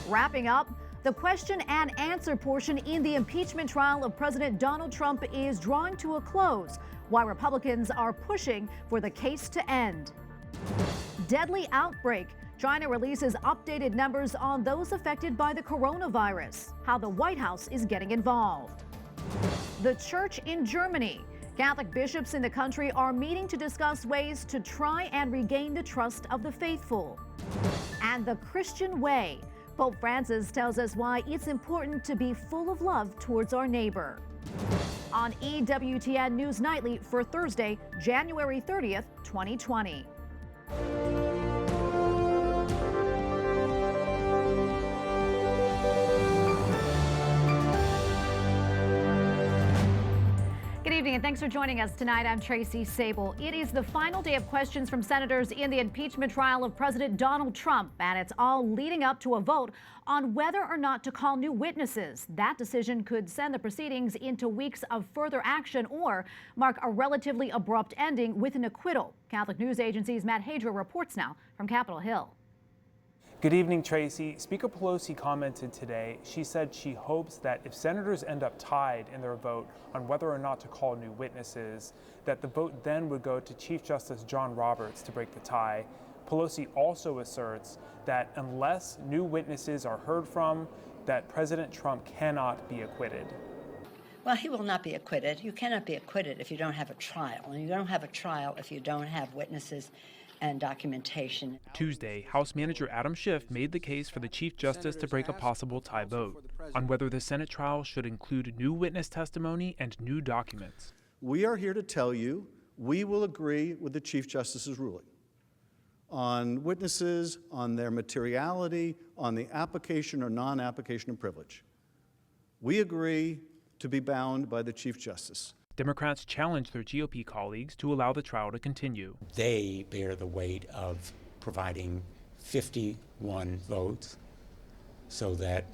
Wrapping up, the question and answer portion in the impeachment trial of President Donald Trump is drawing to a close, while Republicans are pushing for the case to end. Deadly outbreak. China releases updated numbers on those affected by the coronavirus. How the White House is getting involved. The church in Germany. Catholic bishops in the country are meeting to discuss ways to try and regain the trust of the faithful. And the Christian way. Pope Francis tells us why it's important to be full of love towards our neighbor. On EWTN News Nightly for Thursday, January 30th, 2020. Good evening and thanks for joining us tonight. I'm Tracy Sable. It is the final day of questions from senators in the impeachment trial of President Donald Trump, and it's all leading up to a vote on whether or not to call new witnesses. That decision could send the proceedings into weeks of further action or mark a relatively abrupt ending with an acquittal. Catholic News Agency's Matt Hadra reports now from Capitol Hill. Good evening, Tracy. Speaker Pelosi commented today. She said she hopes that if senators end up tied in their vote on whether or not to call new witnesses, that the vote then would go to Chief Justice John Roberts to break the tie. Pelosi also asserts that unless new witnesses are heard from, that President Trump cannot be acquitted. Well, he will not be acquitted. You cannot be acquitted if you don't have a trial, and you don't have a trial if you don't have witnesses and documentation. Tuesday, House Manager Adam Schiff made the case for the Chief Justice to break a possible tie vote on whether the Senate trial should include new witness testimony and new documents. We are here to tell you we will agree with the Chief Justice's ruling on witnesses, on their materiality, on the application or non-application of privilege. We agree to be bound by the Chief Justice. Democrats challenged their GOP colleagues to allow the trial to continue. They bear the weight of providing 51 votes so that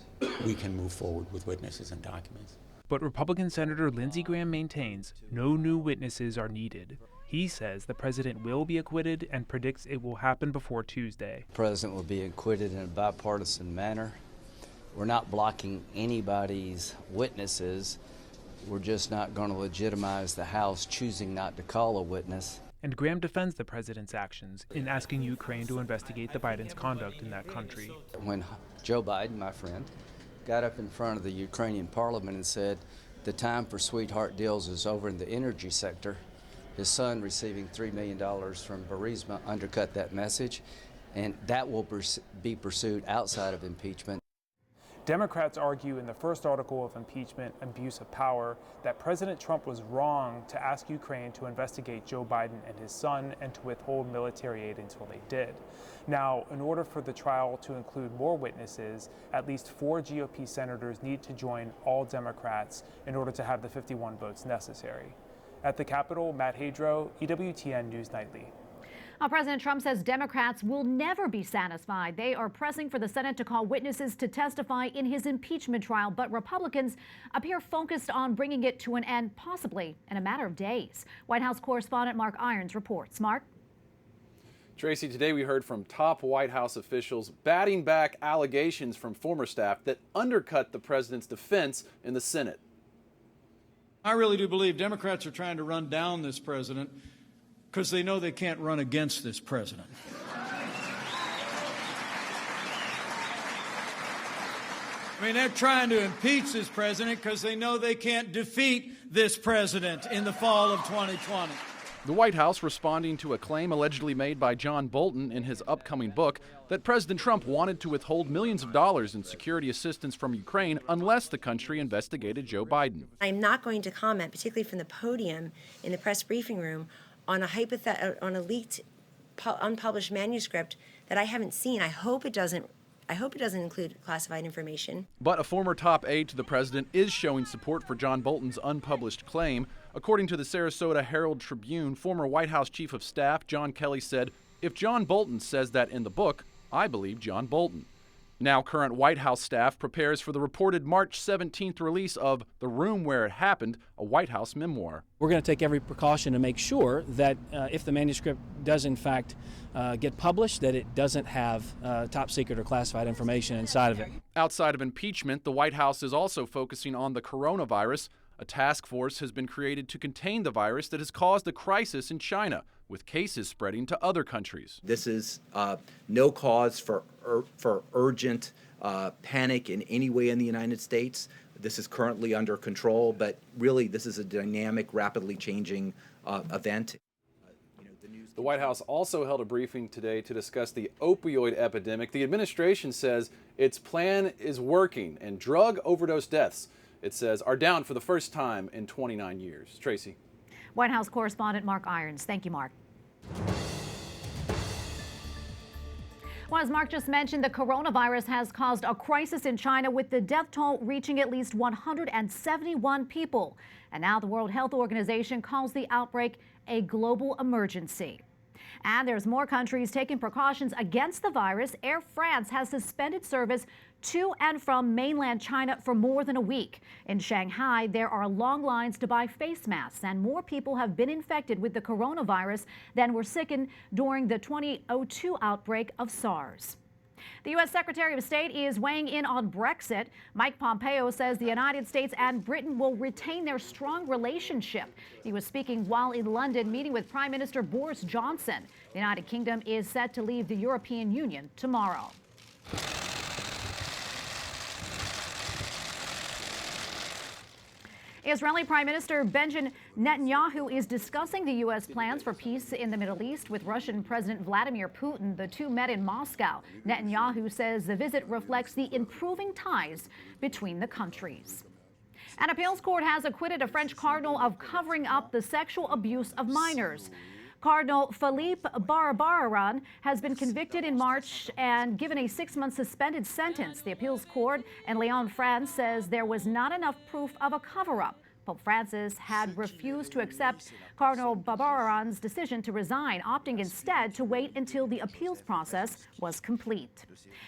we can move forward with witnesses and documents. But Republican Senator Lindsey Graham maintains no new witnesses are needed. He says the president will be acquitted and predicts it will happen before Tuesday. The president will be acquitted in a bipartisan manner. We're not blocking anybody's witnesses. We're just not going to legitimize the House choosing not to call a witness. And Graham defends the president's actions in asking Ukraine to investigate the Biden's conduct in that country. When Joe Biden, my friend, got up in front of the Ukrainian parliament and said the time for sweetheart deals is over in the energy sector, his son receiving $3 million from Burisma undercut that message, and that will be pursued outside of impeachment. Democrats argue in the first article of impeachment, abuse of power, that President Trump was wrong to ask Ukraine to investigate Joe Biden and his son and to withhold military aid until they did. Now, in order for the trial to include more witnesses, at least 4 GOP senators need to join all Democrats in order to have the 51 votes necessary. At the Capitol, Matt Hadro, EWTN News Nightly. President Trump says Democrats will never be satisfied. They are pressing for the Senate to call witnesses to testify in his impeachment trial, but Republicans appear focused on bringing it to an end, possibly in a matter of days. White House correspondent Mark Irons reports. Mark? Tracy, today we heard from top White House officials batting back allegations from former staff that undercut the president's defense in the Senate. I really do believe Democrats are trying to run down this president because they know they can't run against this president. I mean, they're trying to impeach this president because they know they can't defeat this president in the fall of 2020. The White House responding to a claim allegedly made by John Bolton in his upcoming book that President Trump wanted to withhold millions of dollars in security assistance from Ukraine unless the country investigated Joe Biden. I'm not going to comment, particularly from the podium in the press briefing room, on a leaked, unpublished manuscript that I haven't seen. I hope it doesn't include classified information. But a former top aide to the president is showing support for John Bolton's unpublished claim. According to the Sarasota Herald Tribune, former White House Chief of Staff John Kelly said, "If John Bolton says that in the book, I believe John Bolton." Now, current White House staff prepares for the reported March 17th release of The Room Where It Happened, a White House memoir. We're going to take every precaution to make sure that if the manuscript does in fact get published, that it doesn't have top secret or classified information inside of it. Outside of impeachment, the White House is also focusing on the coronavirus. A task force has been created to contain the virus that has caused a crisis in China, with cases spreading to other countries. This is no cause for urgent panic in any way in the United States. This is currently under control, but really this is a dynamic, rapidly changing event. The White House also held a briefing today to discuss the opioid epidemic. The administration says its plan is working, and drug overdose deaths, it says, are down for the first time in 29 years. Tracy. White House correspondent Mark Irons. Thank you, Mark. Well, as Mark just mentioned, the coronavirus has caused a crisis in China, with the death toll reaching at least 171 people. And now the World Health Organization calls the outbreak a global emergency. And there's more countries taking precautions against the virus. Air France has suspended service to and from mainland China for more than a week. In Shanghai, there are long lines to buy face masks, and more people have been infected with the coronavirus than were sickened during the 2002 outbreak of SARS. The U.S. Secretary of State is weighing in on Brexit. Mike Pompeo says the United States and Britain will retain their strong relationship. He was speaking while in London meeting with Prime Minister Boris Johnson. The United Kingdom is set to leave the European Union tomorrow. Israeli Prime Minister Benjamin Netanyahu is discussing the U.S. plans for peace in the Middle East with Russian President Vladimir Putin. The two met in Moscow. Netanyahu says the visit reflects the improving ties between the countries. An appeals court has acquitted a French cardinal of covering up the sexual abuse of minors. Cardinal Philippe Barbarin has been convicted in March and given a 6-month suspended sentence. The appeals court in Lyon, France, says there was not enough proof of a cover-up. Pope Francis had refused to accept Cardinal Barbarin's decision to resign, opting instead to wait until the appeals process was complete.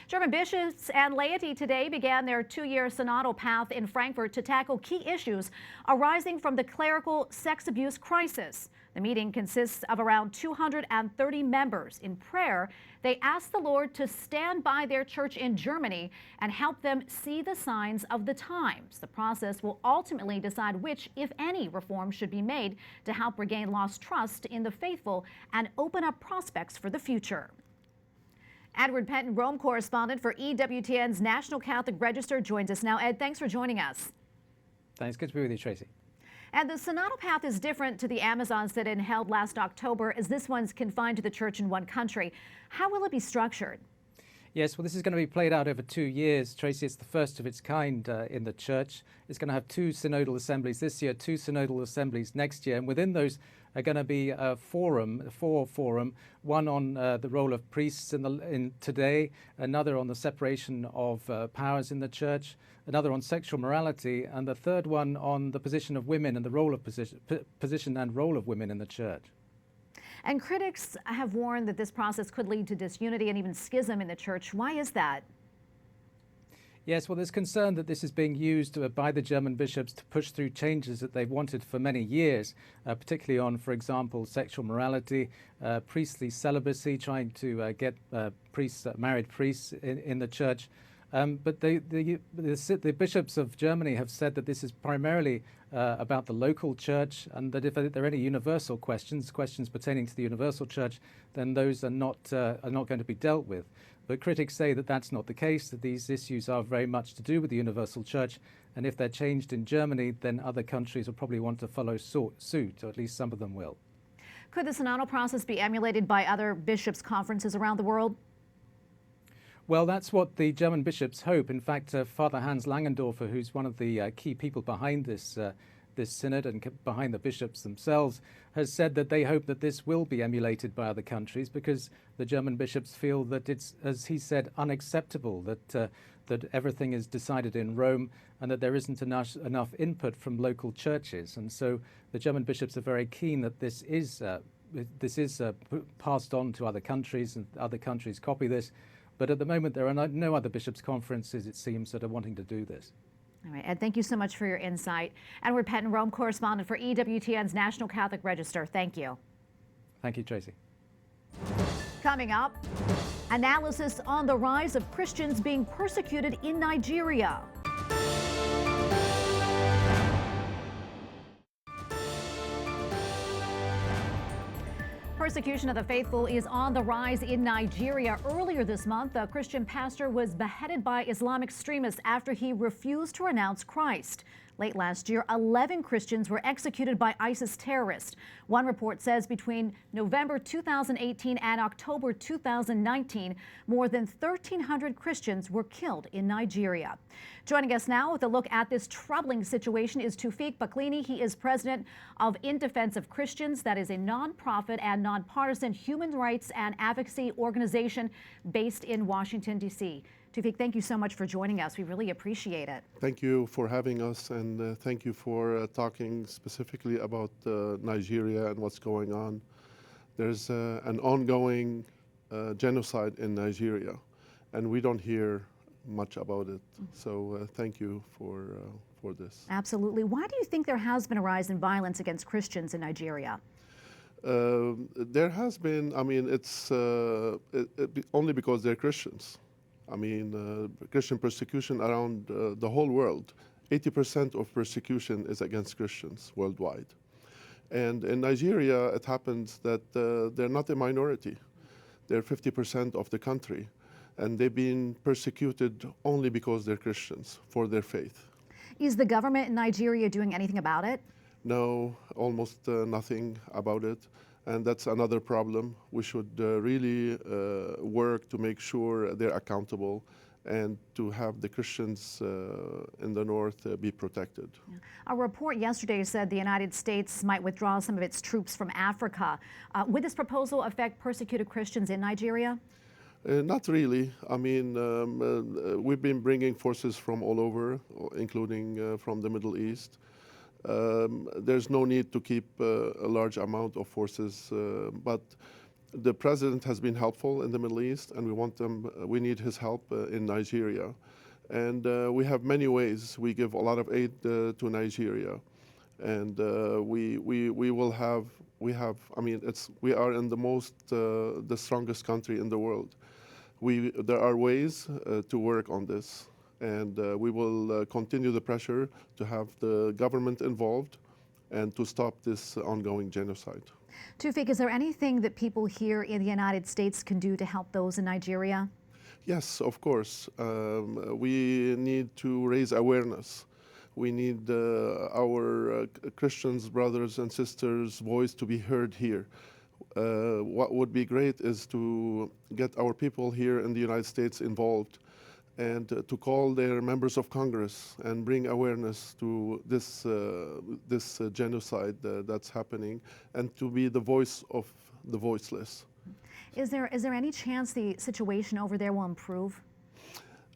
German bishops and laity today began their 2-year synodal path in Frankfurt to tackle key issues arising from the clerical sex abuse crisis. The meeting consists of around 230 members. In prayer, they ask the Lord to stand by their church in Germany and help them see the signs of the times. The process will ultimately decide which, if any, reforms should be made to help regain lost trust in the faithful and open up prospects for the future. Edward Pentin, Rome correspondent for EWTN's National Catholic Register, joins us now. Ed, thanks for joining us. Thanks. Good to be with you, Tracy. And the synodal path is different to the Amazon sit-in held last October, as this one's confined to the church in one country. How will it be structured? Yes, well, this is going to be played out over 2 years, Tracy. It's the first of its kind in the church. It's going to have 2 synodal assemblies this year, 2 synodal assemblies next year, and within those are going to be a forum, one on the role of priests in today, another on the separation of powers in the church, another on sexual morality, and the third one on the position of women and the role of position and role of women in the church. And critics have warned that this process could lead to disunity and even schism in the church. Why is that? Yes, well, there's concern that this is being used by the German bishops to push through changes that they've wanted for many years, particularly on, for example, sexual morality, priestly celibacy, trying to get married priests in the church. But the bishops of Germany have said that this is primarily about the local church, and that if there are any universal questions pertaining to the universal church, then those are not going to be dealt with. But critics say that that's not the case, that these issues are very much to do with the universal church, and if they're changed in Germany, then other countries will probably want to follow suit, or at least some of them will. Could the synodal process be emulated by other bishops' conferences around the world? Well, that's what the German bishops hope. In fact, Father Hans Langendorfer, who's one of the key people behind this synod and behind the bishops themselves, has said that they hope that this will be emulated by other countries, because the German bishops feel that it's, as he said, unacceptable that everything is decided in Rome and that there isn't enough input from local churches. And so the German bishops are very keen that this is passed on to other countries, and other countries copy this. But at the moment, there are no other bishops' conferences, it seems, that are wanting to do this. All right, Ed, thank you so much for your insight. Edward Pentin, Rome correspondent for EWTN's National Catholic Register. Thank you. Thank you, Tracy. Coming up, analysis on the rise of Christians being persecuted in Nigeria. Persecution of the faithful is on the rise in Nigeria. Earlier this month, a Christian pastor was beheaded by Islamic extremists after he refused to renounce Christ. Late last year, 11 Christians were executed by ISIS terrorists. One report says between November 2018 and October 2019, more than 1,300 Christians were killed in Nigeria. Joining us now with a look at this troubling situation is Tufik Baklini. He is president of In Defense of Christians. That is a nonprofit and nonpartisan human rights and advocacy organization based in Washington, D.C. Tufik, thank you so much for joining us. We really appreciate it. Thank you for having us, and thank you for talking specifically about Nigeria and what's going on. There's an ongoing genocide in Nigeria, and we don't hear much about it. So thank you for this. Absolutely. Why do you think there has been a rise in violence against Christians in Nigeria? There has been, I mean, it's only because they're Christians. I mean, Christian persecution around the whole world, 80% of persecution is against Christians worldwide. And in Nigeria, it happens that they're not a minority. They're 50% of the country. And they've been persecuted only because they're Christians, for their faith. Is the government in Nigeria doing anything about it? No, almost nothing about it. And that's another problem. We should really work to make sure they're accountable and to have the Christians in the north be protected. Yeah. A report yesterday said the United States might withdraw some of its troops from Africa. Would this proposal affect persecuted Christians in Nigeria? Not really. I mean, we've been bringing forces from all over, including from the Middle East. There's no need to keep a large amount of forces, but the president has been helpful in the Middle East, and we need his help in Nigeria. And we have many ways. We give a lot of aid to Nigeria, and we are in the strongest country in the world. There are ways to work on this. And we will continue the pressure to have the government involved and to stop this ongoing genocide. Tufik, is there anything that people here in the United States can do to help those in Nigeria? Yes, of course. We need to raise awareness. We need our Christians, brothers and sisters' voice to be heard here. What would be great is to get our people here in the United States involved and to call their members of Congress and bring awareness to this genocide that's happening, and to be the voice of the voiceless. Is there any chance the situation over there will improve?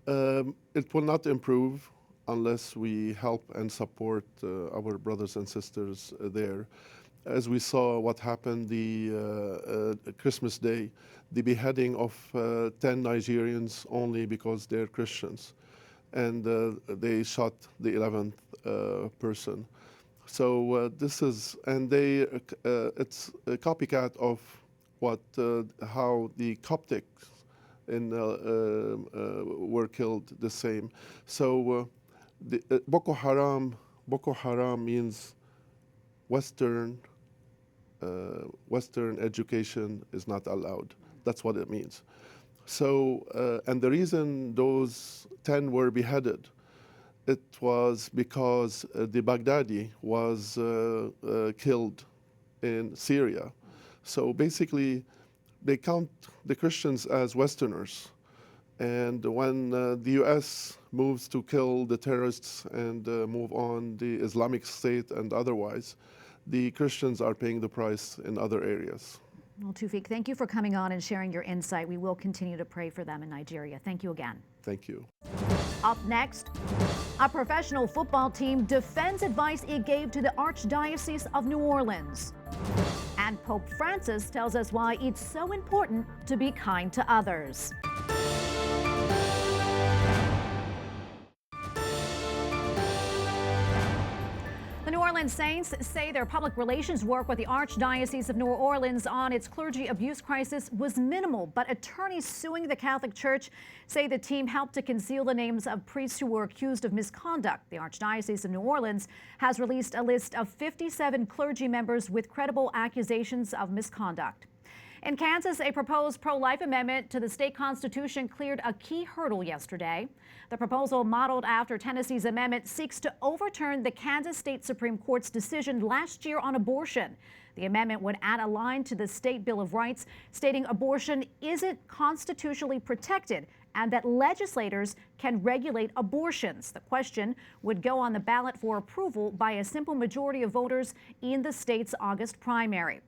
It will not improve unless we help and support our brothers and sisters there. As we saw what happened the Christmas Day, the beheading of 10 Nigerians only because they're Christians, and they shot the 11th person. So it's a copycat of how the Coptics were killed the same. So Boko Haram means Western education is not allowed. That's what it means. So, and the reason those 10 were beheaded, it was because the Baghdadi was killed in Syria. So basically, they count the Christians as Westerners. And when the US moves to kill the terrorists and move on the Islamic State and otherwise, the Christians are paying the price in other areas. Well, Tufik, thank you for coming on and sharing your insight. We will continue to pray for them in Nigeria. Thank you again. Thank you. Up next, a professional football team defends advice it gave to the Archdiocese of New Orleans. And Pope Francis tells us why it's so important to be kind to others. Orleans saints say their public relations work with the Archdiocese of New Orleans on its clergy abuse crisis was minimal, but attorneys suing the Catholic Church say the team helped to conceal the names of priests who were accused of misconduct. The Archdiocese of New Orleans has released a list of 57 clergy members with credible accusations of misconduct. In Kansas, a proposed pro-life amendment to the state constitution cleared a key hurdle yesterday. The proposal, modeled after Tennessee's amendment, seeks to overturn the Kansas State Supreme Court's decision last year on abortion. The amendment would add a line to the state Bill of Rights stating abortion isn't constitutionally protected and that legislators can regulate abortions. The question would go on the ballot for approval by a simple majority of voters in the state's August primary.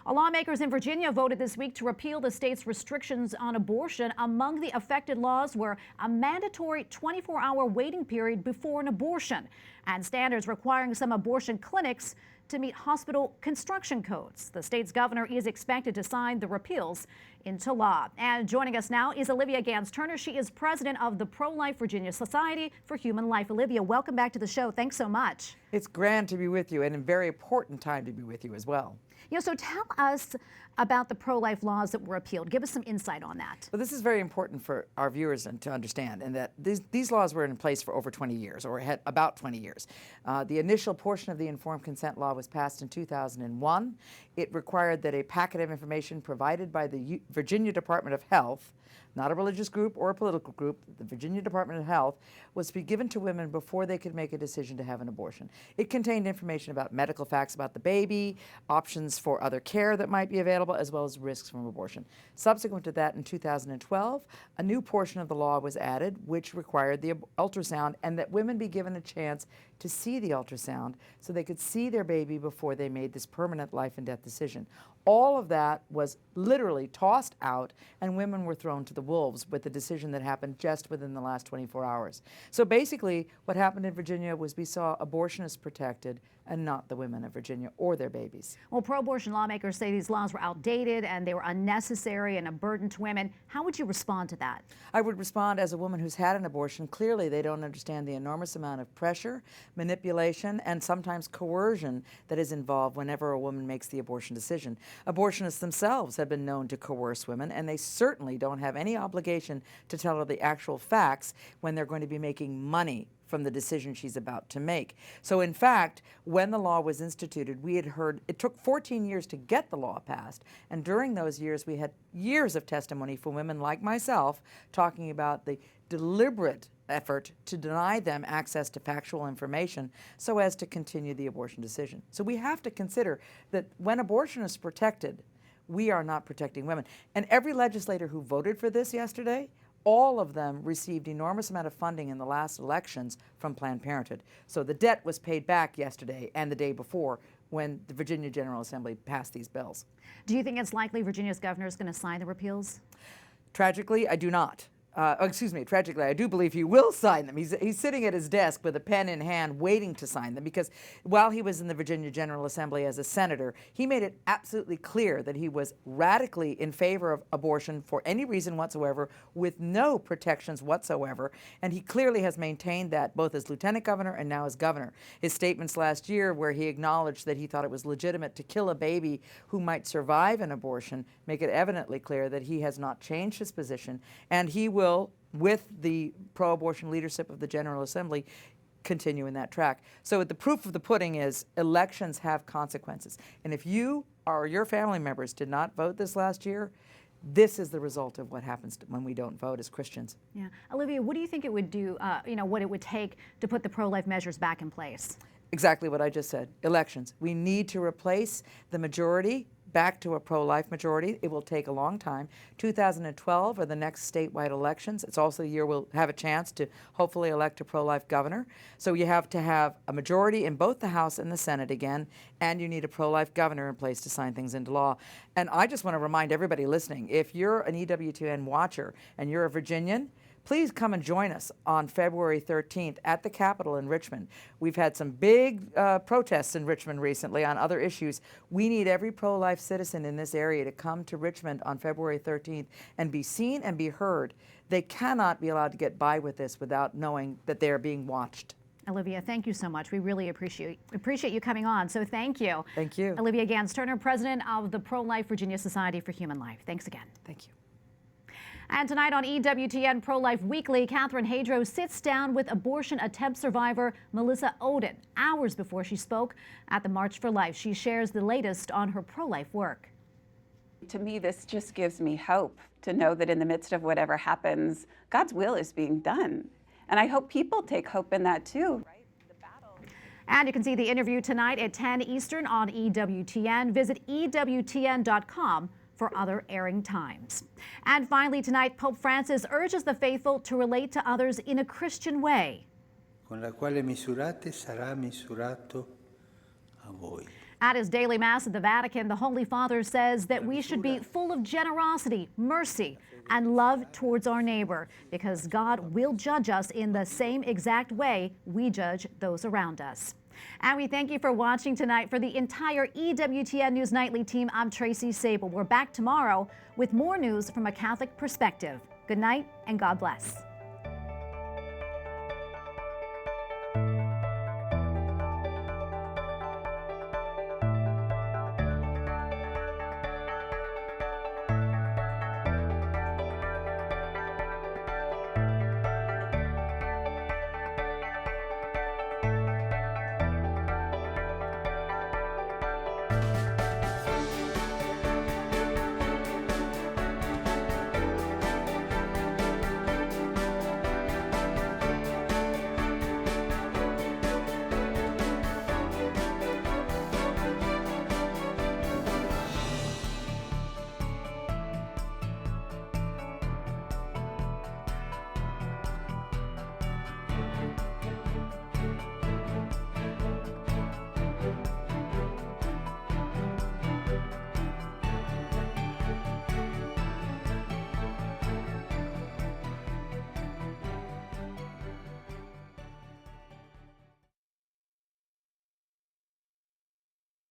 Lawmakers in Virginia voted this week to repeal the state's restrictions on abortion. Among the affected laws were a mandatory 24-hour waiting period before an abortion and standards requiring some abortion clinics to meet hospital construction codes. The state's governor is expected to sign the repeals into law. And joining us now is Olivia Gans Turner. She is president of the ProLife Virginia Society for Human Life. Olivia, welcome back to the show. Thanks so much. It's grand to be with you and a very important time to be with you as well. So tell us about the pro-life laws that were appealed. Give us some insight on that. Well, this is very important for our viewers to understand, and that these laws were in place for over 20 years, or had about 20 years. The initial portion of the informed consent law was passed in 2001. It required that a packet of information provided by the Virginia Department of Health, not a religious group or a political group, the Virginia Department of Health, was to be given to women before they could make a decision to have an abortion. It contained information about medical facts about the baby, options for other care that might be available, as well as risks from abortion. Subsequent to that, in 2012, a new portion of the law was added, which required the ultrasound and that women be given a chance to see the ultrasound so they could see their baby before they made this permanent life and death decision. All of that was literally tossed out, and women were thrown to the wolves with the decision that happened just within the last 24 hours. So basically, what happened in Virginia was we saw abortionists protected and not the women of Virginia or their babies. Well, pro-abortion lawmakers say these laws were outdated and they were unnecessary and a burden to women. How would you respond to that? I would respond as a woman who's had an abortion. Clearly, they don't understand the enormous amount of pressure, manipulation, and sometimes coercion that is involved whenever a woman makes the abortion decision. Abortionists themselves have been known to coerce women, and they certainly don't have any obligation to tell her the actual facts when they're going to be making money from the decision she's about to make. So in fact, when the law was instituted, we had heard, it took 14 years to get the law passed, and during those years we had years of testimony from women like myself talking about the deliberate effort to deny them access to factual information so as to continue the abortion decision. So we have to consider that when abortion is protected, we are not protecting women. And every legislator who voted for this yesterday, all of them received enormous amount of funding in the last elections from Planned Parenthood. So the debt was paid back yesterday and the day before when the Virginia General Assembly passed these bills. Do you think it's likely Virginia's governor is going to sign the repeals? Tragically, I do not. Tragically, I do believe he will sign them. He's sitting at his desk with a pen in hand waiting to sign them because while he was in the Virginia General Assembly as a senator, he made it absolutely clear that he was radically in favor of abortion for any reason whatsoever with no protections whatsoever, and he clearly has maintained that both as lieutenant governor and now as governor. His statements last year where he acknowledged that he thought it was legitimate to kill a baby who might survive an abortion make it evidently clear that he has not changed his position, and he will, with the pro-abortion leadership of the General Assembly, continue in that track. So the proof of the pudding is elections have consequences. And if you or your family members did not vote this last year, this is the result of what happens when we don't vote as Christians. Yeah. Olivia, what do you think it would do, what it would take to put the pro-life measures back in place? Exactly what I just said. Elections. We need to replace the majority back to a pro-life majority. It will take a long time. 2012 are the next statewide elections. It's also the year we'll have a chance to hopefully elect a pro-life governor. So you have to have a majority in both the House and the Senate again, and you need a pro-life governor in place to sign things into law. And I just want to remind everybody listening, if you're an EWTN watcher and you're a Virginian, please come and join us on February 13th at the Capitol in Richmond. We've had some big protests in Richmond recently on other issues. We need every pro-life citizen in this area to come to Richmond on February 13th and be seen and be heard. They cannot be allowed to get by with this without knowing that they are being watched. Olivia, thank you so much. We really appreciate you coming on. So thank you. Thank you. Olivia Gans Turner, president of the ProLife Virginia Society for Human Life. Thanks again. Thank you. And tonight on EWTN ProLife Weekly, Catherine Hadro sits down with abortion attempt survivor Melissa Oden hours before she spoke at the March for Life. She shares the latest on her pro-life work. To me, this just gives me hope to know that in the midst of whatever happens, God's will is being done. And I hope people take hope in that too. And you can see the interview tonight at 10 Eastern on EWTN. Visit EWTN.com for other airing times. And finally tonight, Pope Francis urges the faithful to relate to others in a Christian way. Con la quale misurate sarà misurato a voi. At his daily Mass at the Vatican, the Holy Father says that we should be full of generosity, mercy, and love towards our neighbor, because God will judge us in the same exact way we judge those around us. And we thank you for watching tonight. For the entire EWTN News Nightly team, I'm Tracy Sable. We're back tomorrow with more news from a Catholic perspective. Good night and God bless.